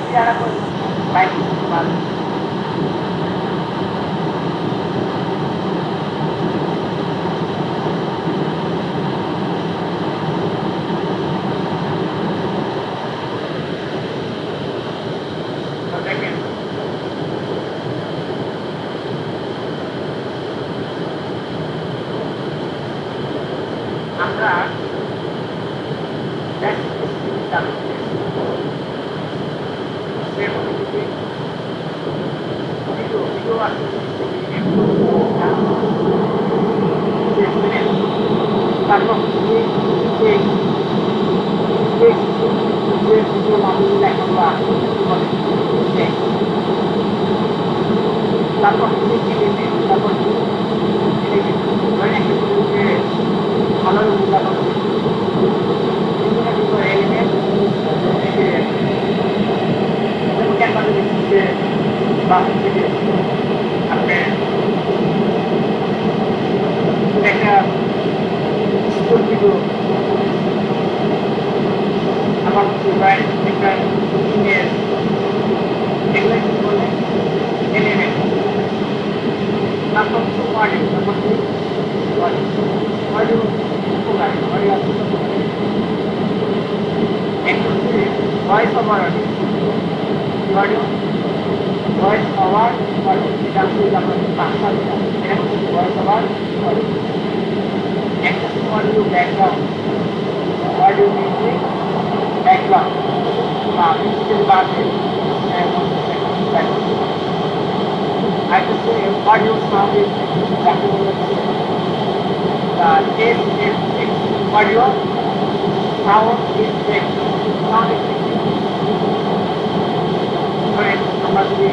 Baik, আমরা তারপর তারপর তারপর ভালো এলিমেন্ট বাসন থেকে আপনি একটা স্কুল ভিডিও আমার একটা ইমেজ এগুলো কি বলে এলিমেন্ট তারপর অডিও তারপর অডিও উপকার অডিও একটা হচ্ছে voice over audio voice over audio এটা হচ্ছে আমাদের ভাষা এটা হচ্ছে ভয়েস ওভার অডিও একটা audio background audio music background বা মিউজিকের বাদে I just say audio sound is exactly audio sound effect sound effect correct আমরা যদি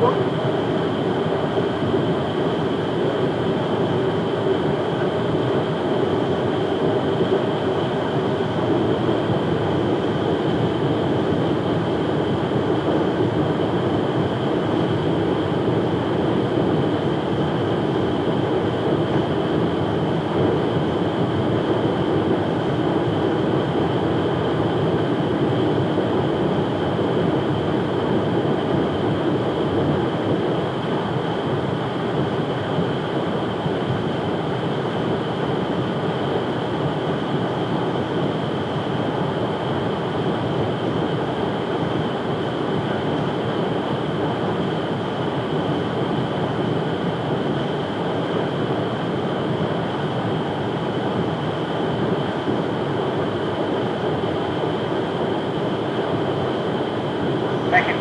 করবো। দেখেন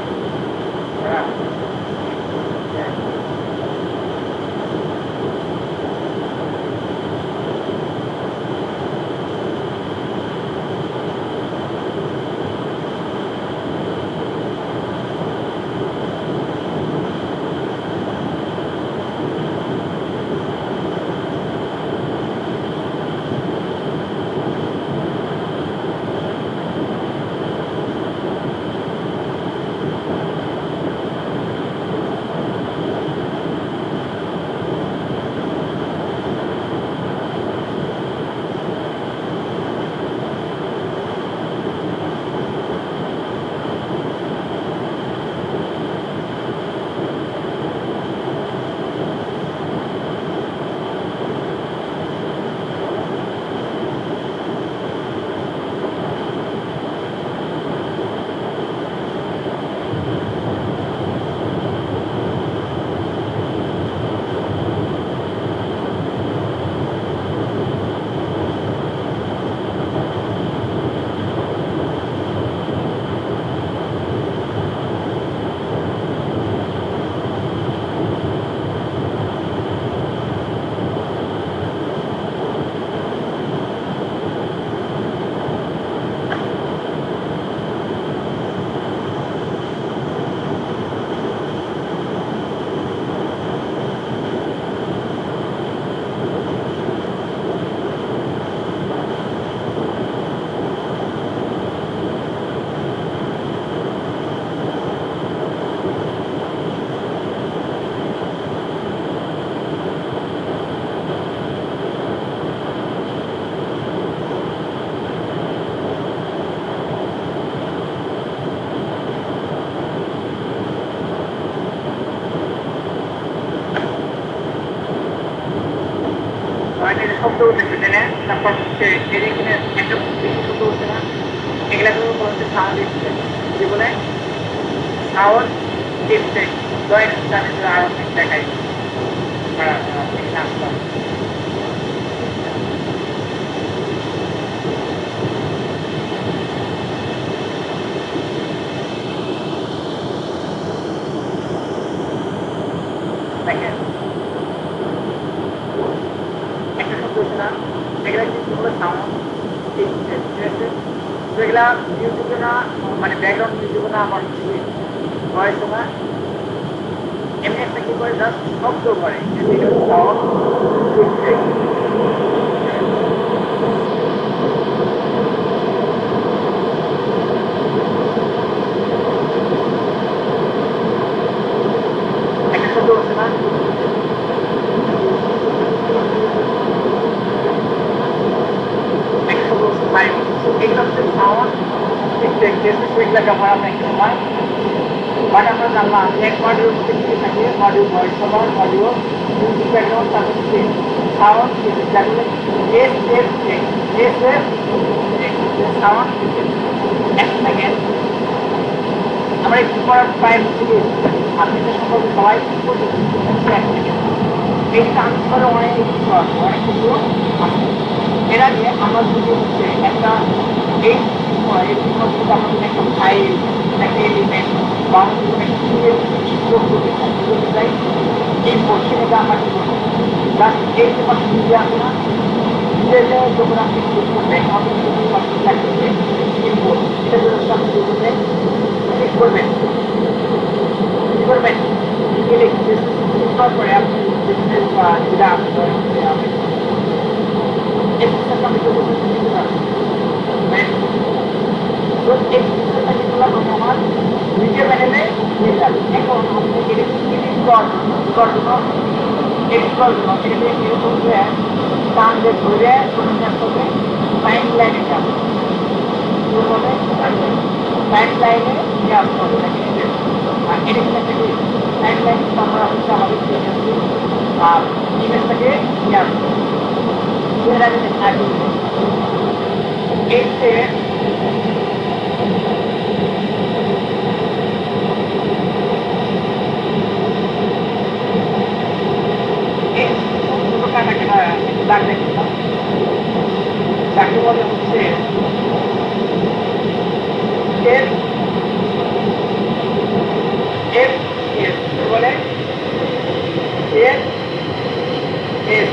শব্দ উঠেছে দিনে, তারপর হচ্ছে এখানে একটা বেশি শব্দ উঠছে না, এগুলাকে বলছে সাউন্ড ইফেক্ট, যে বলে সাউন্ড ইফেক্ট জয়েন্ট জানিয়ে আরো দেখাই আসলাম। দেখেন একটা শব্দ হচ্ছে না, এগুলা কিন্তু হলো সাউন্ড যেগুলা ইউটিউবে না, মানে ব্যাকগ্রাউন্ড মিউজিকে না, আমার ভয়েস না, এমনি একটা কি করে জাস্ট শব্দ করে সাউন্ড ইফেক্ট। একটা শব্দ হচ্ছে না, একটা শব্দ হচ্ছে ফাইভ, এগুলো হচ্ছে সাউন্ড ইফেক্ট, সেগুলা ব্যবহার অনেক সময়, বাট আমরা জানলাম এক মডিউল মধ্যে কি থাকে, module voice over, module music background, তারপর সাউন্ড যেগুলো সাউন্ড একটা থেকে আমরা একটু করার প্রায় থেকে আপনি তো সম্ভবত সবাই এক থেকে এই চান্স করে অনেক কিছু অনেক কিছু আছে। এর আগে আমরা যদি হচ্ছে একটা এই আমাদের একটা ফাইল, একটা এলিমেন্ট বা করতে চাই, এই পোর্শনটা আমরা কি করবো, জাস্ট এই যে পাশে নিজে আসে না, নিজে যখন আপনি ইউজ করবেন আমাদের পাশে থাকবে ইম্পোর্ট, এটা যখন আপনি ক্লিক করবেন কি করবেন install করে আপনি business বা যেটা আপনার expense আপনি করতে পারবেন। তো এই সিস্টেমটা কি করলাম আমি আমার ভিডিও প্যানেলে নিয়ে যাবো। এখন আপনি এডিট করার জন্য এটাকে এরকম করে টান দিয়ে ধরে করবে টাইম লাইনে যাবো। কিভাবে টাইম লাইনে নিয়ে আসতে হবে আর এডিটটাকে টাইম লাইন আমরা হচ্ছে আমাদের ইমেজটাকে নিয়ে আসবো। সেটা আগে এতে যাকে বলে হচ্ছে এফ এফ এস বলে এফ এস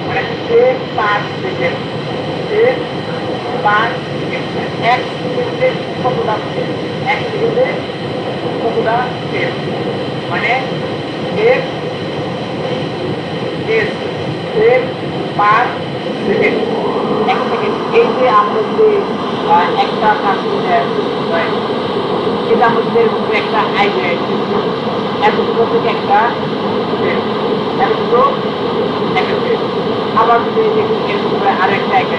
মানে এফ পাঁচ সেকেন্ড এফ পাঁচ এক সেকেন্ডে কতটা এক সেকেন্ডে কতটা এফ মানে এফ এস এফ পাঁচ সেকেন্ড এক সেকেন্ড। এই যে আমরা যে একটা এটার মধ্যে একটা আইডিয়া এতটুকু থেকে একটা এতটুকু একটা আবার যদি এরকম করে আরো একটা একটা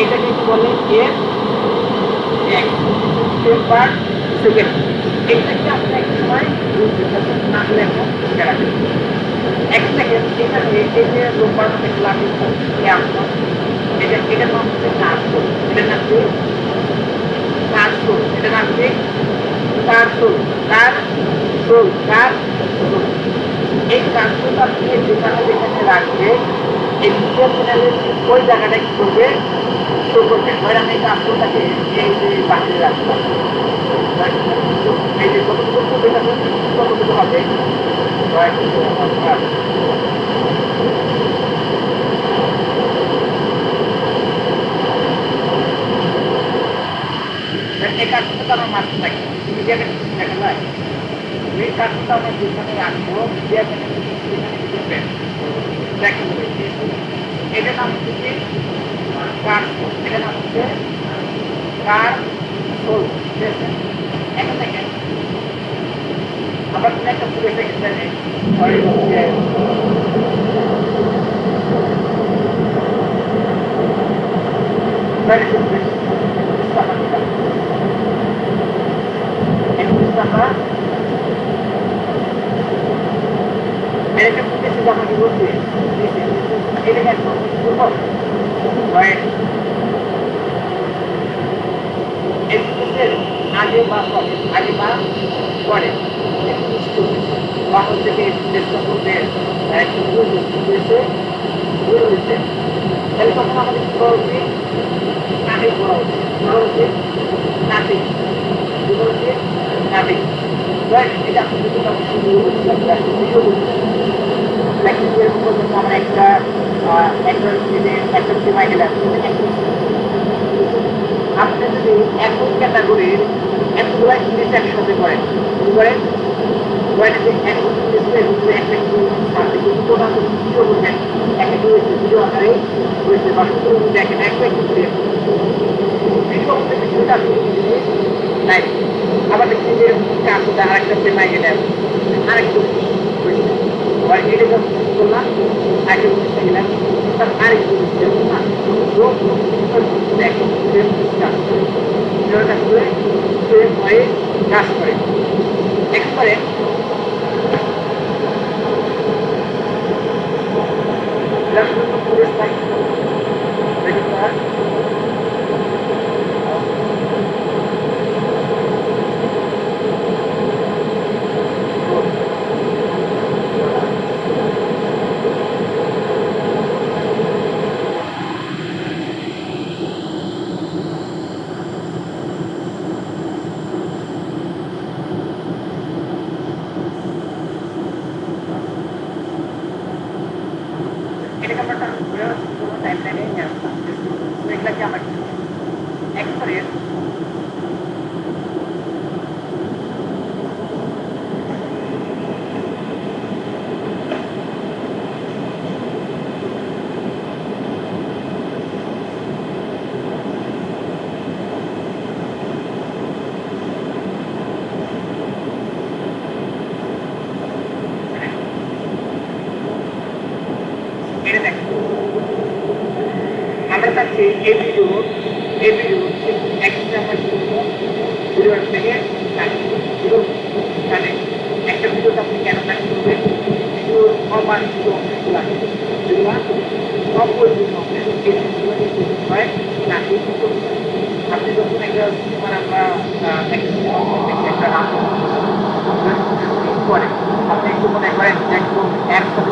এটাকে কি বলে এফ এক পার সেকেন্ড। এটাকে আপনি এক সময় না হলে এখন এক সেকেন্ড এখানে এই যে রোববার দেখলাম এটার নাম হচ্ছে কার্সুল। এটার নাম কি কার্সুল। এটার নাম কি কার্সুল। এই কার্সুলটা আপনি যেখানে যেখানে রাখবে এই ভিডিও চ্যানেলের ওই জায়গাটা কি করবে শো করবে। ধরেন আমি এই কার্সুলটাকে এই যে বাহিরে রাখলাম এই যে কতটুকু কতটুকু হবে এই কার্টুনটা আমার মাঝে থাকে মিডিয়াতে দেখা যায়। এই কার্টুনটা আমরা যেখানে রাখবো মিডিয়াতে দেখেন এটার নাম হচ্ছে কি কার্টুন। এটার নাম হচ্ছে কার্টুন। এখন দেখেন আমরা একটা পুরো সেকেন্ডে আগে বা পরে বা হচ্ছে কি চেষ্টা করবে একটু তাহলে তখন আমাদের কি করা উচিত নাটক করা উচিত। করা উচিত নাটক নাটক এটা আমরা একটা সিনেমা গেলাম আপনি যদি একই ক্যাটাগরির এতগুলো জিনিস একসাথে করেন কি করেন ভিডিও আকারে হয়েছে বা দেখেন আবার দেখছি যে কাকুটা আরেকটা সিনেমা গেলাম আরেকটু এটা করলাম আগে গেলাম তার আরেকটু কাজ করে একবারে এই ভিডিও একসাথে আমরা ভিডিও থেকে একটা ভিডিওতে আপনি কেন কাজ করবেন ভিডিও অমানসিক অংশগুলো আছে যেগুলো অপ্রয়োজনীয় অংশ এই জিনিসগুলো হয় নাকি আপনি যখন একটা মানে আমরা একটা করে আপনি একটু মনে করেন একদম একসাথে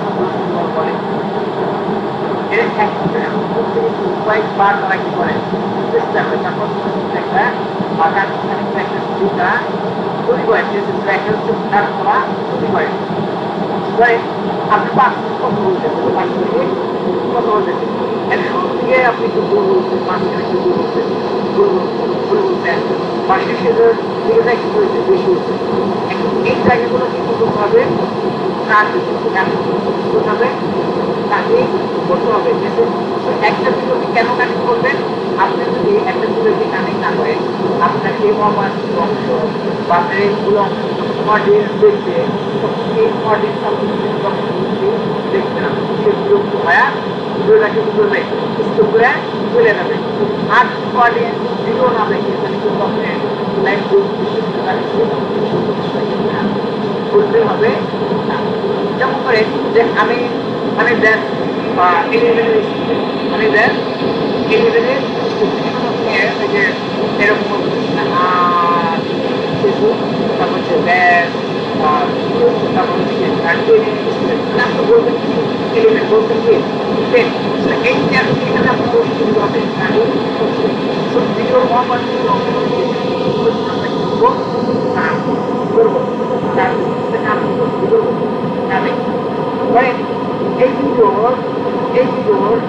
করে এর কয়েকবার তারা কি করে চেষ্টা করে তারপর একটা বাগান একটা সুবিধা তৈরি করে একটা তারা তৈরি করে আপনি পাঁচ কথা বলছেন পাঁচ থেকে কথা বলছেন এর শুরু থেকে আপনি একটু ভুল বলছেন মাঝখানে একটু ভুল বলছেন ভুল বলছেন বা শেষের দিকে কি হয়েছে বেশি হচ্ছে এই জায়গাগুলো কি করতে হবে করতে হবে তাকে করতে হবে একটা ভিডিওকে কেন কানেক্ট করবেন আপনি যদি একটা ভিডিওকে কানেক্ট না করেন আপনাকে অমানসিক অংশ বা আপনার এইগুলো অডিয়েন্স দেখবে এই অডিয়েন্স আপনি দেখবে না সেগুলো ভায়া ভিডিওটাকে কি করবে স্টপ করে চলে যাবে আর অডিয়েন্স ভিডিও না দেখে তাহলে কিন্তু আপনি লাইভ করতে হবে না যেমন করে যে আমি দেন বা এলিভেনের আমি দেন এলিভেনের যে এরকম ফেসবুক তারপর হচ্ছে ব্যাস তারপর হচ্ছে আপনি বলবেন কি এলিভেন বলবেন কি টেন এই এখানে আপনি বলতে হবে আমি ভিডিওর অপারেটিং করবো আমি এই ভিডিওর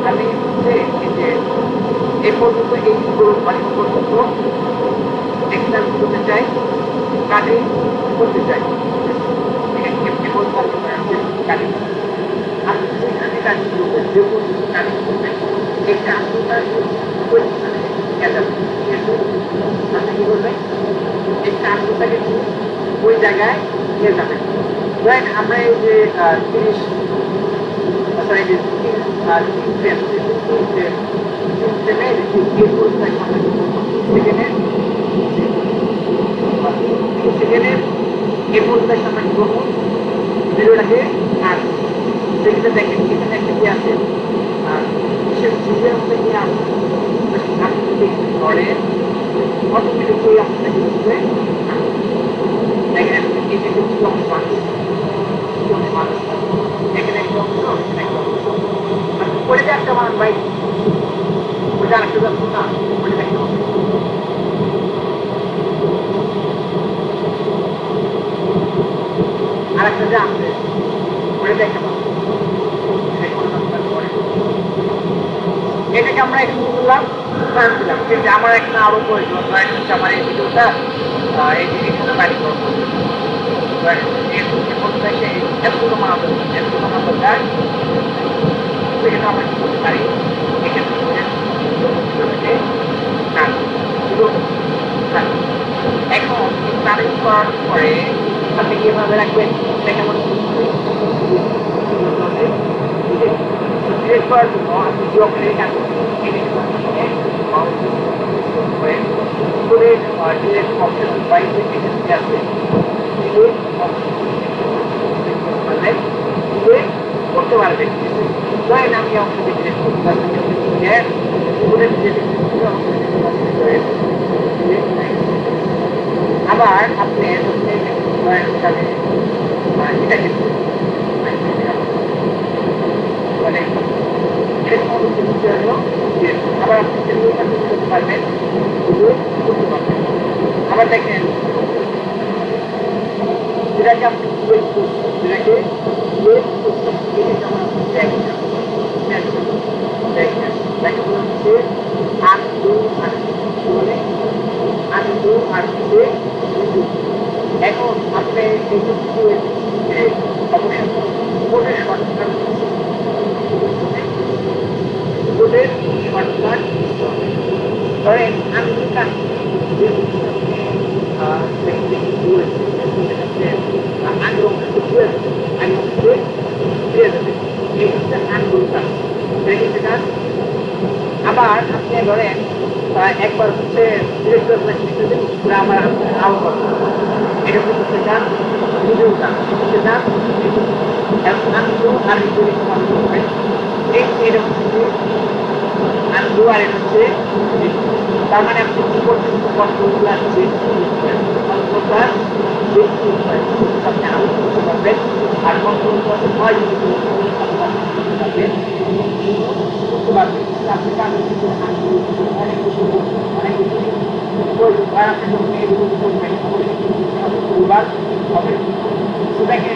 আমি এই পর্যন্ত এই ভিডিওর মানে পর্যন্ত এক্সাম করতে চাই কাটিং করতে চাই কাটিং আপনি যেখানে কাজ করবেন যে পর্যন্ত কাটিং করবেন এই কাজটা আপনি কি করবেন এই কাজটাকে ওই জায়গায় নিয়ে যাবেন ধরেন আমরা এই যে 30 সরি যে সেকেন্ডের এই পর্যায়ে আমরা কি করবো ভিডিওটাকে আর সেখানে দেখেন এখানে একটা কি আছে আর সে নিজের মধ্যে কি আছে আপনি যদি ধরেন অটোমেটিকলি আপনাকে হচ্ছে দেখেন এই যে কিছু মানুষ এখানে একটা অংশ ওইটা একটা মানুষ ভাই ওইটা আরেকটা যাচ্ছে না ওইটা একটা আরেকটা যে আছে ওইটা দেখতে পাবো এটাকে আমরা একটু করলাম প্ল্যান দিলাম কিন্তু আমার একটা আরো প্রয়োজন হচ্ছে আমার এই ভিডিওটা এই জিনিসটা বাড়ি করবো এতগুলো বানাবো যায় সেখানে আমরা কি করতে পারি এখানে এখন কানেক্ট করার পরে আপনি কিভাবে রাখবেন সেটা কেমন ডিরেক্ট করার জন্য আপনি জিওগ্রাফি কাজ ডিরেক্ট অপশন বাইরে এখানে আছে করতে পারবেন ধরেন আমি অংশটি ডিরেক্ট করতে পারবেন আবার আপনি এটাকে মানে আবার আপনি করতে পারবেন আবার দেখেন যেটাকে আপনি যেটাকে এখন আপনি অবশ্যই বোর্ডের শর্টকাট ধরেন আমি আবার আপনি যান নিজেও যান এসে যান আনন্দ আর নিজের সমাধান করবেন এই এটা হচ্ছে আনন্দ আর এটা হচ্ছে তার মানে আপনি কি করছেন কন্ট্রোল আসছে কন্ট্রোলটা বেশি আপনি আনন্দ করতে পারবেন আর কন্ট্রোল করতে হয় যদি করতে পারবেন করতে পারবেন আপনি কাজের ভিতরে অনেক কিছু অনেক কিছু হবে সেটাকে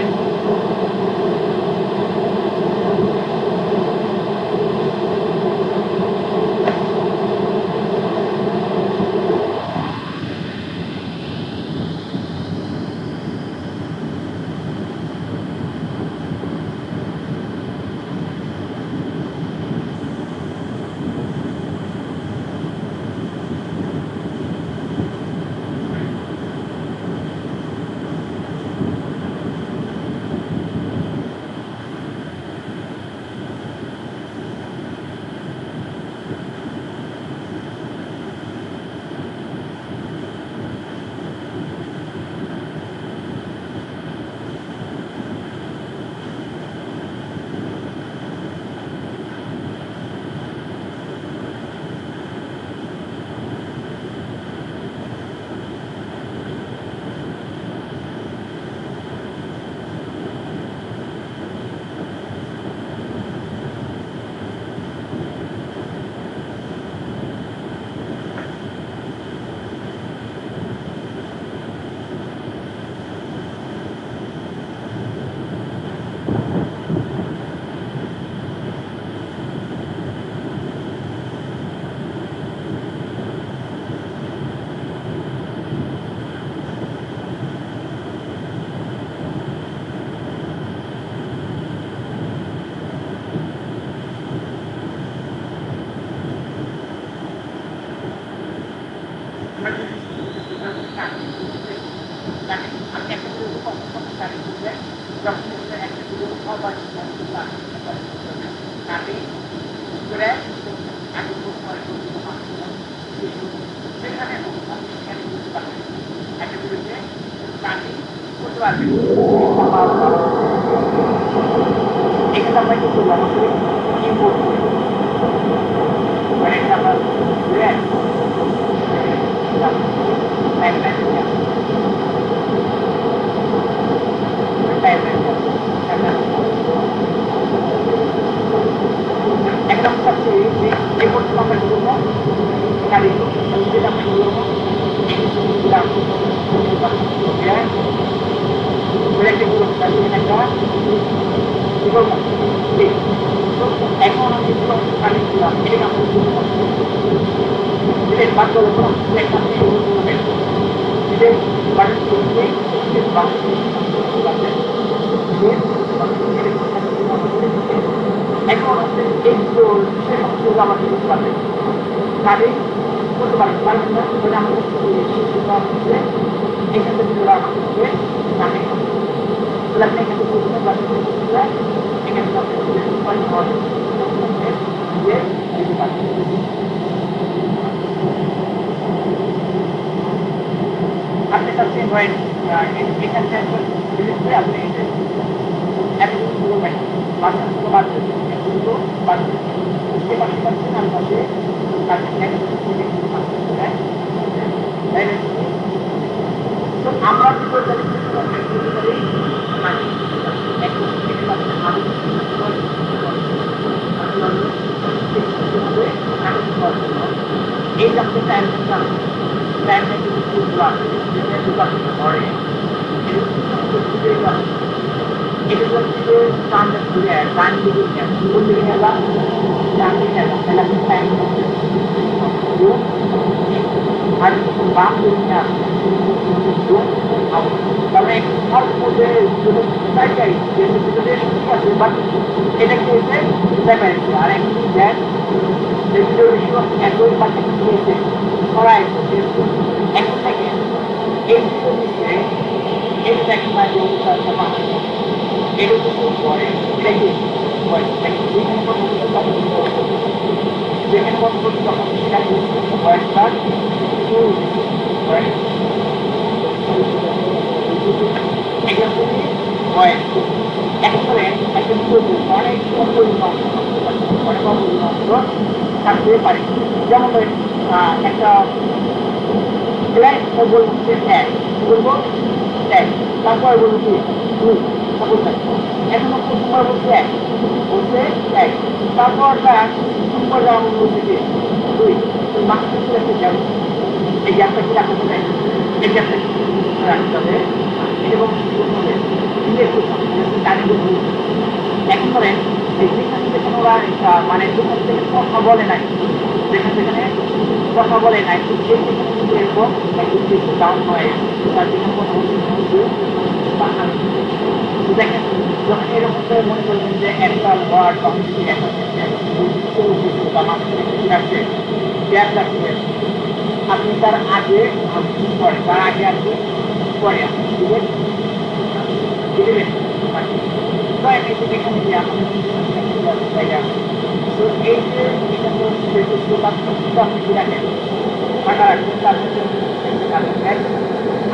এখানে আমরা কি করবো আমাদের কি বলবো মানে আমরা একদম সবচেয়ে এই পর্যন্ত আমরা কি করবো গাড়ি যেটা আমরা কি করবো এখন আমি পানি দিলাম এটা বাদ করে এখন এই আমাকে করতে পারবেন গাড়ি করতে পারবেন না আমাদের এখান থেকে আমাকে আপনি এখান আপনি সবচেয়ে ধরেন এখান থেকে আপনি এতগুলো করবেন বাচ্চাগুলো বাড়ছে এতগুলো বাড়ছে বুঝতে পারছেন আর পাশে আমরা কি করতে এই যে টাইম পরে এটা হচ্ছে স্ট্যান্ডার্ড করে টাইম দিকে কোন দিকে গেলাম জানতে গেলাম তাহলে টাইম আর বাম দিকে তবে সব মধ্যে চাই ঠিক আছে বাট এটা কি হয়েছে সেভেন আর একটি দেন একই পাশে দিয়েছে সরাই এখন থেকে এই বিষয়ে এই সেকশনাল এরকম পরে এটা কি যেখানে তখন সেখানে কয়েকবার হয় একেবারে একটা প্রচুর অনেক অপূর্ণ অংশ থাকতে পারে, অনেক অপূর্ণ অংশ থাকতে পারে। যেমন ধরেন একটা বলবো হচ্ছে এক, বলবো এক, তারপরে বলবো কি দুই, সাপোজ এখন প্রথমবার বলছে এক, বলছে এক, তারপরটা প্রথমবার আমরা বলছি কি দুই, মাঝখানে একটা গ্যাপ, এই গ্যাপটা কি রাখতে হবে, এই গ্যাপটা রাখতে হবে এবং এখন ধরেন যেখান থেকে ওরা মানে যেখান থেকে কথা বলে নাই, যেখান থেকে কথা বলে নাই সেই সেখানে কিন্তু এরকম একটু ডাউন হয়, তার জন্য কথা বলতে দেখেন যখন এরকম করে মনে করবেন যে একটা ওয়ার্ড বা একটা লাগছে গ্যাপ লাগছে, আপনি তার আগে পরে তার আগে আসবে পরে আসবে বুঝলেন এখানে যে আমাদের জায়গা তো এই যে এটা তো আপনি কি রাখেন ফাঁকা রাখবেন তার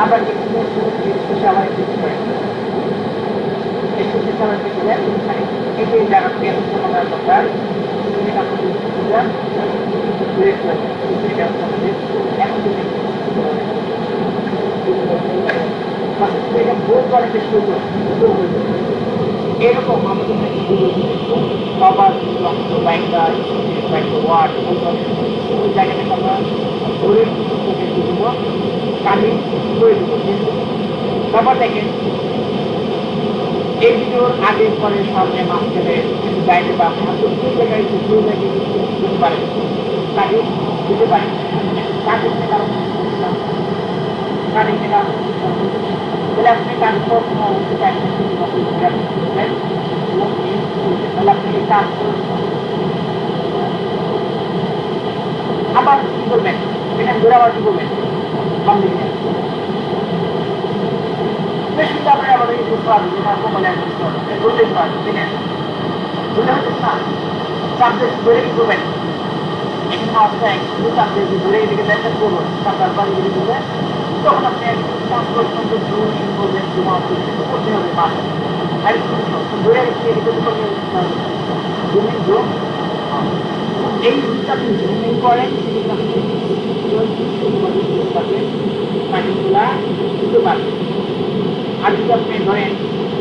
আবার আবার এই জায়গাটা দরকার এরকম আমাদের সবার বাইকটা ওয়ার্ড ওই জায়গাটাকে আমরা ধরে কালি করে দেবো। তারপর দেখেন এই ভিডিওর আগে পরে সামনে মাঝখানে কিছু বাইরে বা দুই জায়গায় দিতে পারেন, কালি দিতে পারেন, কালি কারণ কালি তাহলে আপনি কাজ করতে আবার কি করবেন, এটা ঘুরে আবার কি করবেন বাম দিকে শুনতে আপনি আবার বুঝতে পারবেন যেটা কমলে বলতেই পারবেন ঠিক আছে বুঝতে পারছেন না সাবজেক্ট ধরে কি করবেন এখানে আসতে একটু সাবজেক্ট ধরে এদিকে লেখা করবেন সাবজেক্ট বাড়ি দিলে তখন আপনি করতে হবে মাসে আর ধরে এই জিনিসটা আপনি জুমিং করেন পাখিগুলা দিতে পারবেন। আর যদি আপনি ধরেন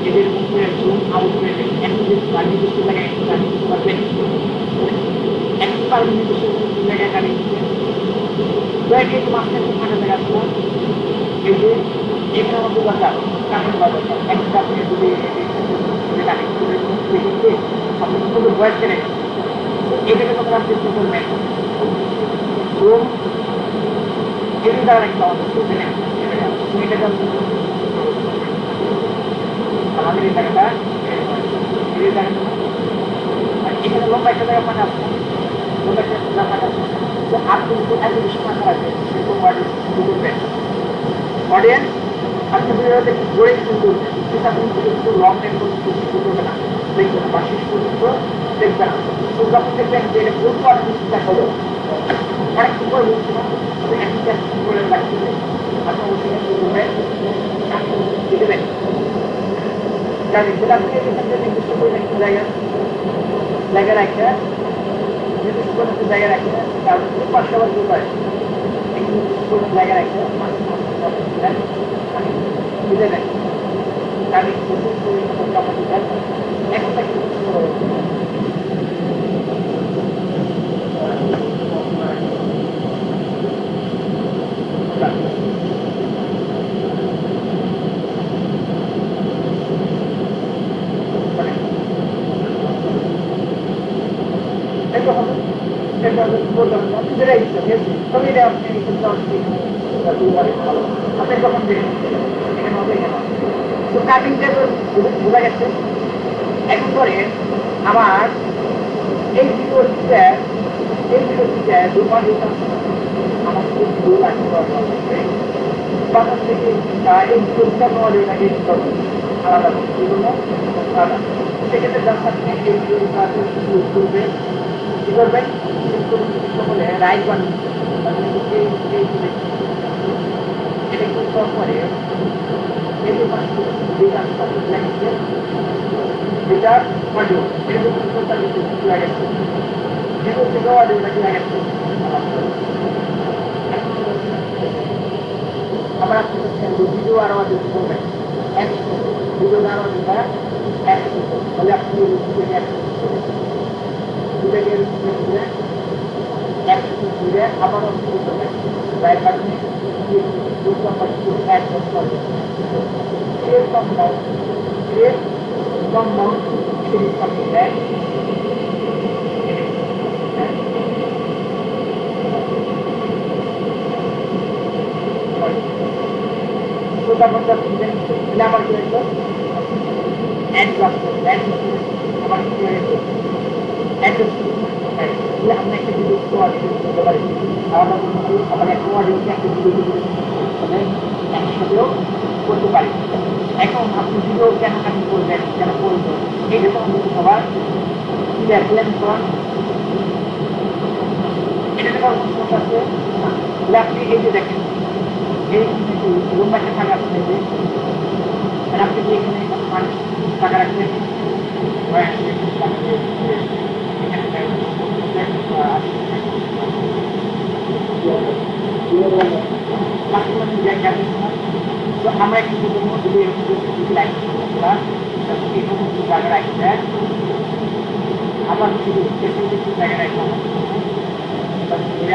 এদের উপরে জুম আউট করে দেন এখন যদি গাড়ি দিতে লাগে গাড়ি দিতে পারবেন এখন পারবেন জায়গায় গাড়ি দিতে এই মাঝখানে ফাঁকা জায়গা ছিল এই যে এখানে আমাদের দরকার কাঠের দরকার একটা আপনি যদি আপনি শুধু বয়স কেনে এটাকে তখন আপনি কি করবেন রুম এই দ্বারা একটা এটাকে আমাদের এই জায়গাটা এই জায়গাটা এখানে লম্বা একটা জায়গা ফাঁকা আছে লম্বা একটা জায়গা ফাঁকা আছে তো আপনি যদি এত বেশি ফাঁকা রাখবেন সেরকম করবেন অডিয়েন্স আপনি ভিডিওতে জোরে শুরু করবেন কিন্তু আপনি কিন্তু লং টাইম শুরু করবে না দেখবেন বা শেষ পর্যন্ত দেখবেন তো যখন দেখবেন যে এটা ভুল করার চেষ্টা হলো অনেক উপরে বলছি না করে রাখতে আপনি অবশ্যই শুরু করবেন দেবেন জানি সেটা আপনি এখান থেকে নির্দিষ্ট করে একটা জায়গা রাখে নির্দিষ্ট করে একটা জায়গা রাখে তারপর পাশে আবার কি করে নির্দিষ্ট করে জায়গা রাখে বুঝে নেন আমি এখন আপনি যখন বোঝা গেছে এখন ধরে আমার এই ভিডিওটিতে আমার খুব ভুল লাগছে বাজার থেকে এই ভিডিওটা আমাদের আগে আলাদা আলাদা সেক্ষেত্রে আপনি এই ভিডিওটা ইউজ করবেন কি করবেন বলে রাইট বান এটা কিন্তু পরে এই যে এটা অডিও এটা কিন্তু তার কিছু লাগে ভিডিও থেকে অডিও নাকি লাগে আবার আপনি ভিডিও আর অডিও করবেন এক ভিডিও আর অডিওটা এক তাহলে আপনি দুটাকে এক ঘুরে আবারও শুরু করবেন রাইট বাটনে দুটো নাম্বার অ্যাড করবেন ক্রিয়েট কম্পাউন্ড সিরিজ কম্পাউন্ড তারপর আবার কি হইলো অ্যাড ক্লাস অ্যাড আবার কি হইলো অ্যাড্রেস আমরা একটা ভিডিও করতে পারি আবার একটা অডিওকে একটা ভিডিও একসাথেও করতে পারি এখন আপনি ভিডিও কেন কাটিং করবেন কেন করবেন এইটা তো আমাদের সবার ক্লিয়ার প্ল্যান করা এটা তো কোনো সমস্যা আছে না আপনি এই যে দেখেন এই রুম একটা থাকা আছে যে আপনি কি এখানে টাকা রাখবেন আমরা একটু জায়গা রাখি আবার কিছু জায়গা রাখলাম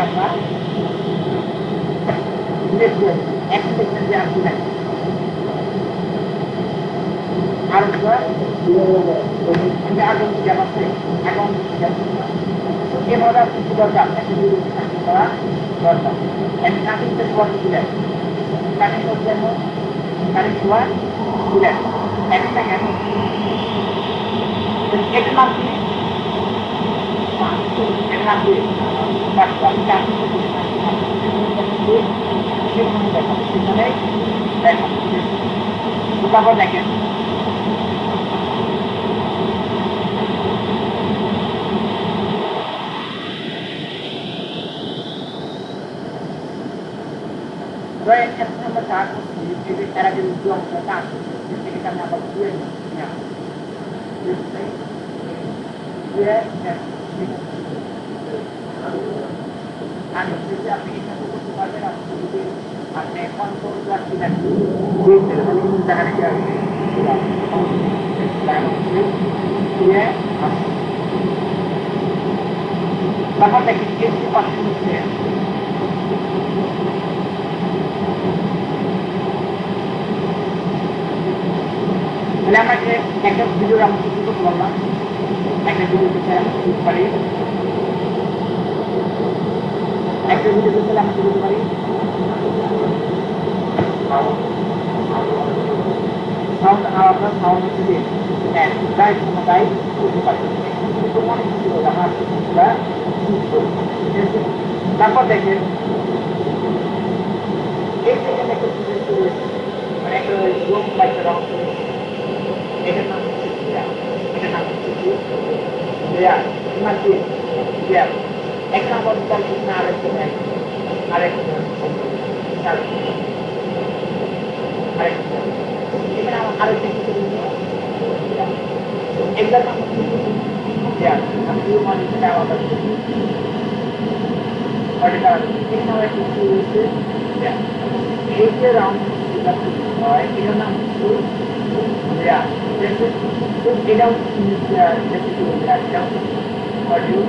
আমরা এক সেকেন্ড যে আপনি রাখি আর আগুন গ্যাপ আছে এখন এভাবে আপনি কি দরকার একটা কাটিং করা দরকার কাটিংটা সবার দিলেন কাটিং করতে কাটিং সবার দিলেন এক সেকেন্ড এটার নাম কি এটার নাম কি আমি কাটিং সেখানে তারপর দেখেন এখন আমরা কাজ করছি এরা যে অংশটা কাজ করছে সেটাকে আমি আবার ঘুরে আমি যদি আপনি এখানে করতে পারবেন আপনি যদি আপনি কন্ট্রোল রাখতে তারপর দেখি কেসি পার্সেন্ট হচ্ছে তাহলে আমাকে একটা ভিডিও আমরা শুরু করতে পারলাম একটা ভিডিও আমরা শুরু পারি একটা ভিডিও আমরা শুরু পারি সাউন্ড আপনার সাউন্ড হচ্ছে গাইড গাইড করতে পারি অনেক কিছু আমার তারপর দেখেন এই সেকেন্ড একটা মানে একটা রুম বা একটা রং এটার নাম হচ্ছে এটার নাম হচ্ছে এক নম্বর আরেকটা এখানে আরেকটা এগুলোর নাম হচ্ছে এই যে রাউন্ড হয় এটার নাম হচ্ছে এটাও অডিও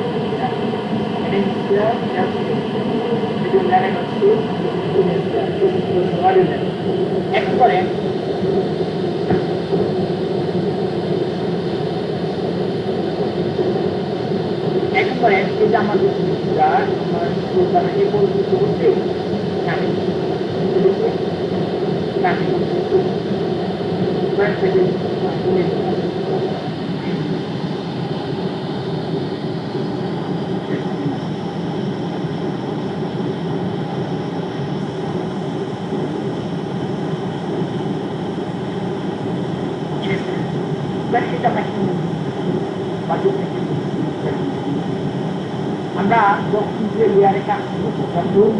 একবারে একবারে এটা আমাদের পরিচিত হচ্ছে আমরা যখন যে লেয়ারে কাজ করবো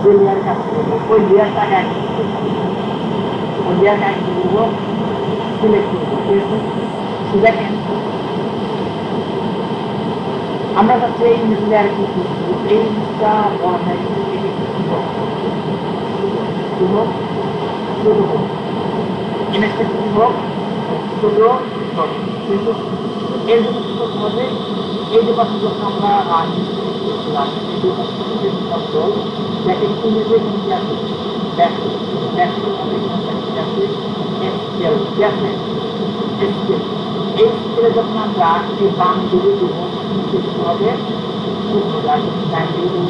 যে লেয়ারে কাজ করবো ওই লেয়ারটা ওই লেয়ারটা করবো সিলেক্ট করবো, ঠিক আছে? দেখেন আমরা চাচ্ছি এই ইমেজে আর কি এই ইমেজটা বড় হয় কিন্তু এটা কি হোক ছোট হোক, ইমেজটা কি হোক ছোট হোক, কিন্তু এর জন্য কি করতে হবে? এই যে পাশে যখন আমরা করছিলাম এই যে কন্ট্রোল দেখেন ইমেজে কিন্তু আছে ব্যাক ব্যাক আছে এসকেল, ঠিক আছে? এসকেল এই স্কেলে যখন আমরা এই বাম দিকে দেবো কিছু হবে ছোট আর ডান দিকে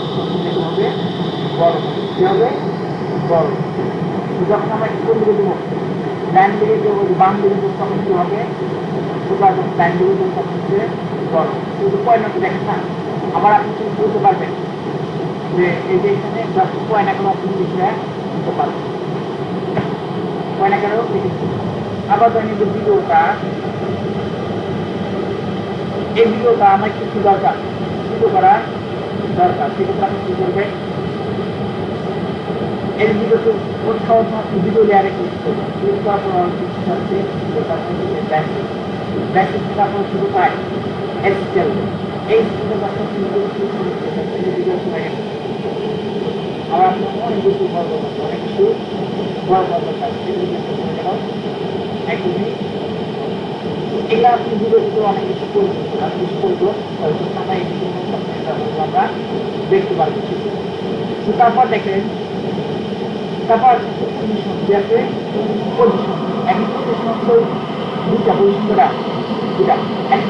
দেবো হবে বড়, কি হবে বড়। যখন আমরা কোন দিকে দেবো ডান দিকে দেবো বাম দিকে দেবো তখন কি হবে ছোট, আর যখন ডান দিকে দেবো তখন হচ্ছে বড়। কিন্তু পয়েন্টটা দেখেন না, আবার আপনি কি বলতে পারবেন যে এই যে এখানে জাস্ট পয়েন্টগুলো আপনি লিখে দিতে পারবেন, পয়েন্টগুলো লিখে। আবার ধরেন যে ভিডিওটা এই ভিডিওটা আমার কিছু দরকার ভিডিও করা দরকার, সেক্ষেত্রে আপনি কি করবেন? এই ভিডিওতে কোথাও ভিডিও লেয়ারে ক্লিক করবেন, ক্লিক করার পর ব্যাকগ্রাউন্ড আপনার শুরু পায় এক্সেল, এই আবার আপনার অনেক কিছু বড় অনেক কিছু বড় একদমই এগুলো আপনি ভিডিওতে অনেক কিছু করবেন, আর কিছু করবো আমরা এই আমরা দেখতে পারবো। তারপর দেখেন তারপর পজিশন আছে, পজিশন এক পজিশন হচ্ছে দুটা পজিশন করা দুটা এক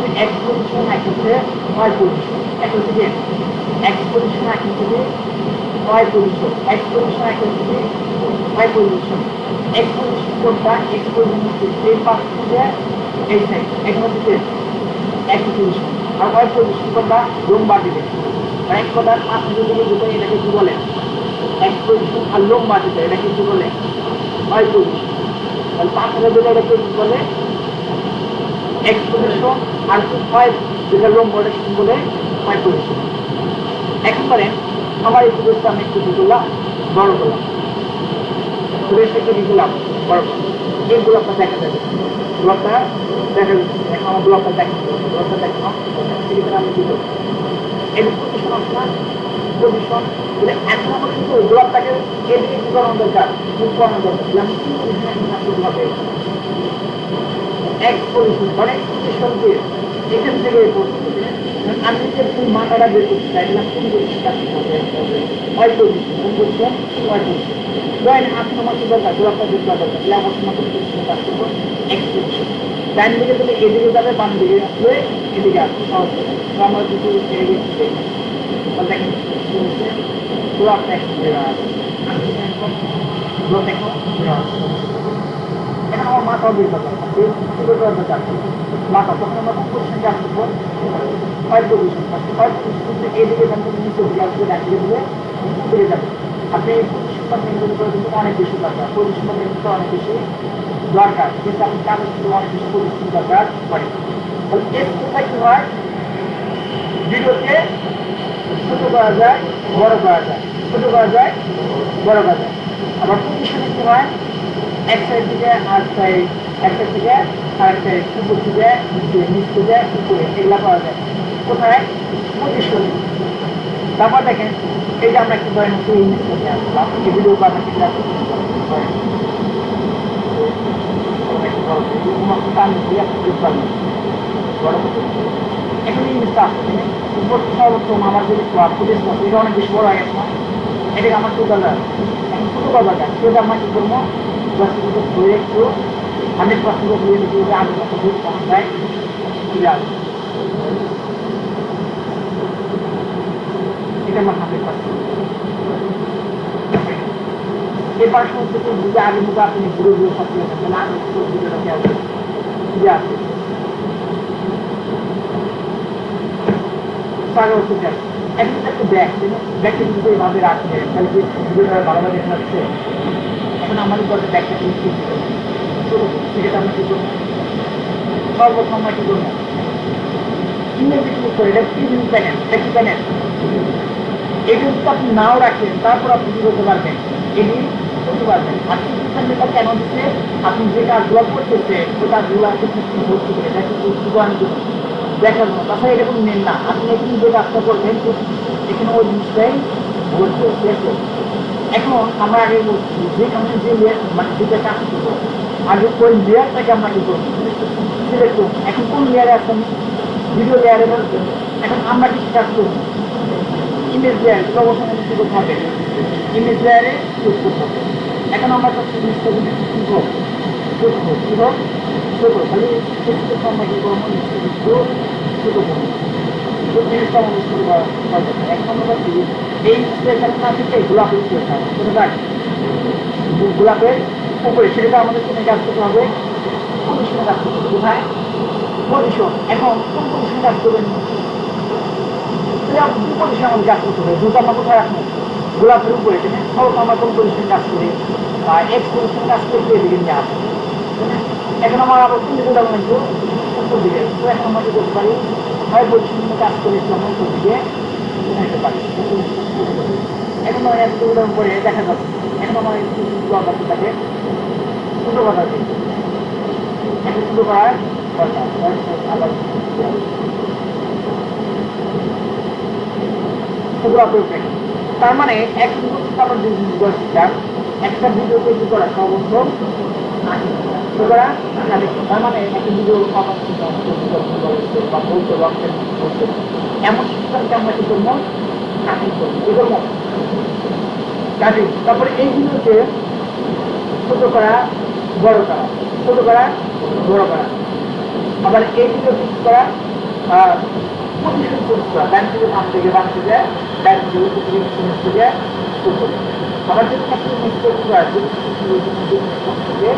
পজিশন এক হচ্ছে ওয়াই পজিশন, এক হচ্ছে এক পজিশন এক হচ্ছে ওয়াই পজিশন, এক পজিশন এক হচ্ছে ওয়াই পজিশন। এক পজিশন কোনটা? এক পজিশন হচ্ছে এই পাশ থেকে এই সাইড, এখন হচ্ছে এক পজিশন। আর ওয়াই পজিশন কোনটা? লম্বা দিকে, এক কথার পাঁচ দিকে দুটো এটাকে কি বলে? এক পজিশন। আর লম্বা দিকে এটা কি বলে? Y position. তাহলে পাঁচ হাজার দিকে এটাকে কি বলে? এক পজিশন। আর ওয়াই যেটা লম্বা ওটা কি বলে? Y position. এখন করেন আমার এই ভিডিওটা আমি একটু দিলাম বড় করলাম, সুরেশকে দিলাম বড়, এই ব্লকটা দেখা যাবে, ব্লকটা দেখা যাচ্ছে। এখন আমার ব্লকটা ব্লকটা দেখানো সেক্ষেত্রে আমি দিব এই পজিশন আপনার পজিশন। এখন আমার কিন্তু ব্লকটাকে এদিকে কি করানো দরকার? মুভ করানো দরকার। আমি কি হবে এক পজিশন অনেক পজিশনকে এখান থেকে আমি যে ফুল মাথাটা বের করতে চাইছিলাম কোন পজিশনটা ওয়াই পজিশন, কোন পজিশন? Y position. ধরেন আপনি আমার কি দরকার ব্লকটা বের করা দরকার, তাহলে আমার সময় পজিশন কাজ করবো এক পজিশন। ডান দিকে যদি এদিকে যাবে, বাম দিকে আসলে এদিকে আসবে, সহজ হবে। তো আমরা যদি দেখেন ব্লকটা এখন বেরো আসবে, ব্লক এখন বেরো আসবে। এখন আমার মাথাও বের করতে মাথা তখন আমরা কোন পজিশন কাজ করবো? Five position. ফাইভ পজিশন এদিকে নিচে দিকে আসবে, ডান দিকে দিলে ফিরে যাবে। আপনি এই পজিশনটা মেনটেন করে কিন্তু অনেক বেশি দরকার, পজিশনটা মেনটেন করা অনেক বেশি দরকার, কিন্তু আপনি কাজের কিন্তু অনেক বেশি পজিশন দরকার পড়ে। তাহলে এর কোথায় কি হয়? ভিডিওকে ছোট করা যায়, বড় করা যায়, ছোট করা যায়, বড় করা যায়। আবার পজিশনে কি হয়? এক সাইড থেকে আর সাইড, এক সাইড থেকে আর এক সাইড, উপর থেকে নিচে, নিচ থেকে উপরে, এগুলা করা যায় কোথায়? পজিশনে। তারপর দেখেন এই যে আমরা কি ধরেন এই নিচে আসলাম, এই ভিডিও বানাতে এখন জিনিসটা আসছে সর্বোত্তম আমার যদি ফুটেজ আছে এটা অনেক বেশি বড় হয়ে গেছে না, এটাকে আমার টু কালার এখন ছোটো করা যায়। সেটা আমরা কি করবো? ধরে একটু 100% ধরে নিতে হবে, 8% সমস্যায় ফিরে আসবে। এটা আমার 100%। এবার সমস্ত বুঝে আগে মতো আপনি ঘুরে ঘুরে সব ফিরে থাকবেন, আগে ভিডিওটা ফিরে আসবে এখন একটু ব্যাগকে যদি এভাবে রাখবে তাহলে যে ভিডিওটা ভালোভাবে দেখা যাচ্ছে। এখন আমাদের দরকার ব্যাগটা ক্লিক করতে হবে, সেক্ষেত্রে আমরা কি করবো? সর্বপ্রথম আমরা কি করবো? ইমেজে ক্লিক করে এটা কি জিনিস দেখেন, এটা কি জানেন? এই জিনিসটা আপনি নাও রাখেন, তারপর আপনি কি করতে পারবেন? এটি করতে পারবেন। আর্টিফিশিয়াল মেধা কেন দিচ্ছে? আপনি যে কাজগুলো করতেছেন ওই কাজগুলো আপনি ঠিক করতে পারেন, এটা কিন্তু জীবনের জন্য দেখার জন্য। তাছাড়া এটা কোনো মেন না, আপনি এখানে যে কাজটা করবেন এখানে ওই জিনিসটাই ঘটবে, ঠিক আছে? এখন আমরা আগে বলছি যেখানে যে মানে যেটা কাজ করবো আগে ওই লেয়ারটাকে আমরা কি করবো সিলেক্ট করবো। এখন কোন লেয়ারে আছেন? ভিডিও লেয়ারে বলছেন। এখন আমরা কিছু কাজ করবো ইমেজ লেয়ার, এটা অবশ্যই আমাদের কি করতে হবে? ইমেজ লেয়ারে চুজ করতে হবে। এখন আমরা তো জিনিসটা যদি কি হোক ছোট হোক, কি হোক ছোট, খালি ছোট আমরা কি করবো জিনিসটা ছোট করবো, জিনিসটা আমাদের শুরু করা দরকার। এখন আমরা কি এই স্পেশাল না থেকে গোলাপের স্পেশাল কোথায় গোলাপের উপরে সেটা আমাদের কোথায় কাজ করতে হবে? পজিশনে কাজ করতে হবে। কোথায়? পজিশন। এখন কোন পজিশনে কাজ করবেন? পজিশনে আমাদের কাজ করতে হবে। দুটো আমরা কোথায় রাখবো? গোলাপের উপরে। সব আমরা কোন পজিশনে কাজ করি? এক্স পজিশনে কাজ করতে এদিকে নিয়ে আসবো। এখন আমার আবার কোন দিকে যাবো কিন্তু উপর দিকে। তো এখন আমরা কি করতে পারি? হয় পজিশনে কাজ করে আমরা উপর দিকে নিতে পারি। এখন আমার এত উদাহরণ করে দেখা যাচ্ছে। এখন আমার একটু থাকে ছোটো কথা দিই, একটু ছোটো করার আবার তার মানে এক আমরা যে জিনিসগুলো শিখলাম একটা ভিডিও তৈরি করা সর্বপ্রথম করা, তার মানে একটা ভিডিও বা বলতে এমন শিক্ষাকে আমরা কি করবো? কাটিং করবো। কি করবো? কাটিং। তারপরে এই ভিডিওকে ছোট করা, বড় করা, ছোট করা, বড় করা। আবার এই ভিডিও ফিক্স করা, পজিশন ফিক্স করা, ডান থেকে বাম থেকে, বাম থেকে ডান থেকে, উপর থেকে নিচ থেকে উপরে। আবার যদি একটা মিক্স করতে পারে থেকে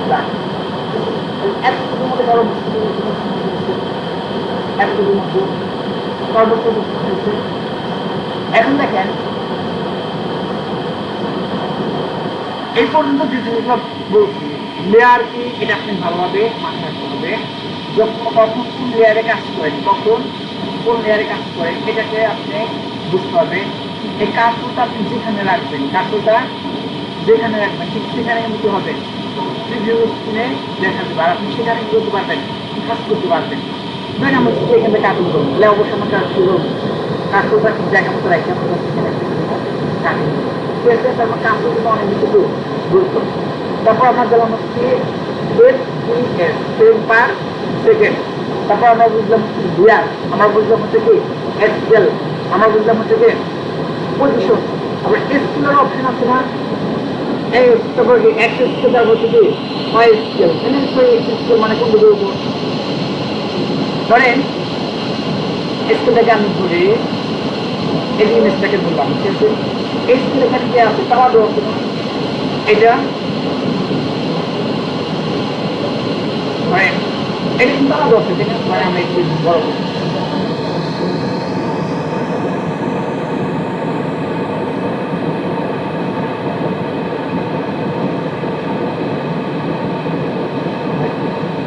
ডান। এতটুকুর মধ্যে বড় এতটুকুর মধ্যে সর্বোচ্চ হচ্ছে। এখন দেখেন এই পর্যন্ত যে জিনিসগুলো বলছি, লেয়ার কি এটা আপনি ভালোভাবে মাথায় রাখতে হবে। কখন কোন লেয়ারে কাজ করেন, কখন কোন লেয়ারে কাজ করেন এটাকে আপনি বুঝতে হবে। এই কাজটা আপনি যেখানে রাখবেন, কাজটা যেখানে রাখবেন ঠিক সেখানে কিন্তু কি হবে? প্রিভিউ স্ক্রিনে দেখা যাবে। আর আপনি সেখানে কি করতে পারবেন? কাজ করতে পারবেন। ধরেন আমরা যদি এখান থেকে কাজ করবো তাহলে অবশ্যই আমার কাজ শুরু হবে। কাজটা ঠিক জায়গা মতো রাখি আমরা কাজ তারপর কাজ করতে অনেক কিছু গুরুত্ব। তারপর আমরা গেলাম হচ্ছে ফ্রেম পার সেকেন্ড। তারপর আমরা বুঝলাম গিয়ার, আমরা বুঝলাম হচ্ছে কি স্কেল, আমরা বুঝলাম হচ্ছে কি পজিশন। আবার স্কেলের অপশন আছে না? এই তারপর কি এক স্কেল, তারপর হচ্ছে কি ওয়াই স্কেল। স্কেল মানে কোন দিকে উপর? ধরেন স্কেলটাকে আমি ধরে এই জিনিসটাকে ধরলাম, ঠিক আছে? এই স্কেল এখানে কি আছে? তারা দেওয়া আছে না? এটা ধরেন এটা কিন্তু আলাদা আছে, ঠিক আছে? মানে আমরা একটু বড় করছি।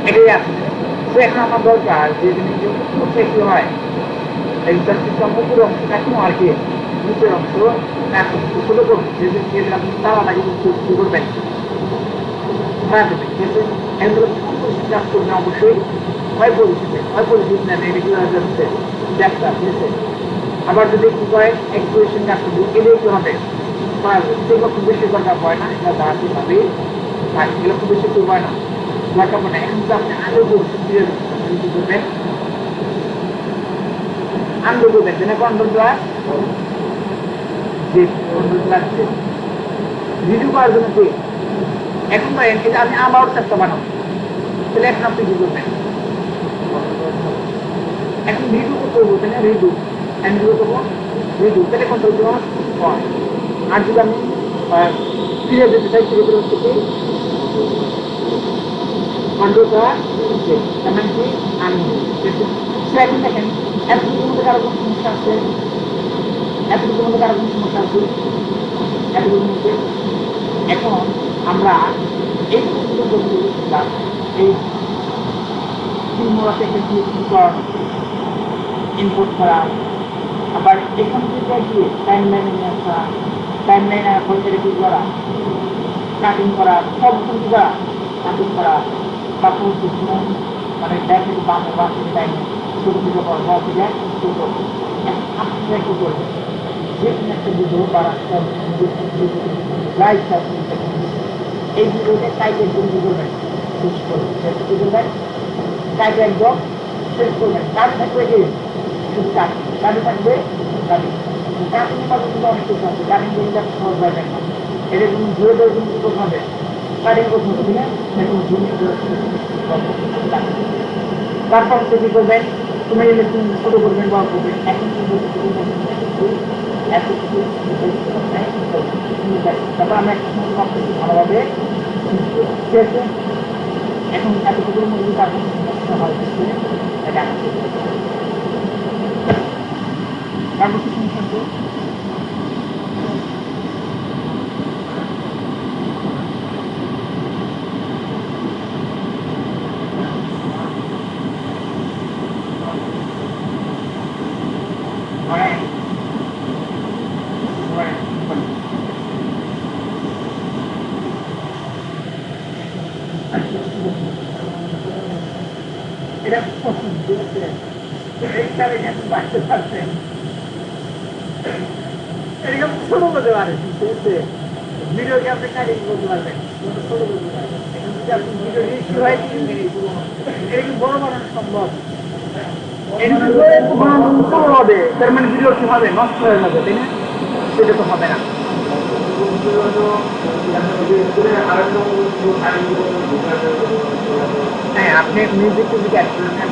এটাই আছে। তো এখন আমার দরকার যে জিনিসটা কি হয় এই উপর অংশটাকে আর কি নিচের অংশ ছোট করবো, যেদিন আপনি তারা কিন্তু কি করবেন? ঠিক আছে? এগুলো কাজ করবে অবশ্যই হয় পরিচিত নেন, এটা যাচ্ছে ব্যাখ্যা, ঠিক আছে? আবার যদি কি করে এক্সপ্রেশন কাজ করবে এটাই কি হবে? সেগুলো খুব বেশি দরকার হয় না, এটা দাঁড়াতে হবে। আর এগুলো খুব বেশি হয় না, দরকার পড়ে না। এখন যদি আপনি আগে করবেন আন্ডার করবেন, যেন কন্ট্রোল প্লাস ভিডিও করার জন্য কি এখন ধরেন এটা আমি আবার চেষ্টা বানাবো, তাহলে এখন আপনি কি করবেন? এখন ভিডিও করবো, তাহলে রিডু করবো, রিডু তাহলে কন্ট্রোল প্লাস ওয়ান। আর যদি আমি ফিরে যেতে চাই, ফিরে যেতে হচ্ছে কি কন্ট্রোল প্লাস এমন কি আনবো। এখন দেখেন এতটুকুর মধ্যে কারো কোনো সমস্যা আছে? এতটুকুর মধ্যে কারো কোনো সমস্যা আছে? এতটুকুর মধ্যে এখন আমরা এই এই ফিল্মোরা থেকে ইনপুট করা, আবার এখান থেকে কি টাইম লাইনে নিয়ে আসা, টাইম লাইনে এখন এটা কি করা কাটিং করা সব কিছু কাটিং করা তারপর মানে দেখে বামে বাসে টাইমে ছোটো ছোটো পর্দা থেকে ছোটো আপনি কি করবেন যে কোনো একটা ভিডিও বা লাইভ এই ভিডিওতে টাইপের জন্য করবেন শেষ করবেন কি করবেন টাইপ একদম শেষ করবেন কাজ থাকবে কি শুধু কাজ থাকবে কাটিং কাটিং পাবে কিন্তু অনেক কিছু আছে কাটিং করলে সহজ যাবেন না এটা কিন্তু ধরে ধরে কিন্তু করতে হবে কাটিং করতে হবে ঠিক আছে এখন তারপর কি করবেন তুমি যদি ছোট করবেন বা করবেন এখন কিন্তু তারপর আমরা ভালোভাবে এখন এতটুকুর মধ্যে তারপর তারপর কি শুনছেন এটা বাড়তে পারছেন এরকম ছোট করতে পারেন ভিডিওকে আপনি কাটিং করতে পারবেন ছোট করতে পারবেন যদি আপনি ভিডিও রেজিস্ট্রি হয় এরকম বড় বানানো সম্ভব হবে তার মানে ভিডিও কি হবে নষ্ট হয়ে যাবে তাই না সেটা তো হবে না হ্যাঁ আপনি মিউজিক টুজিক অ্যাড করবেন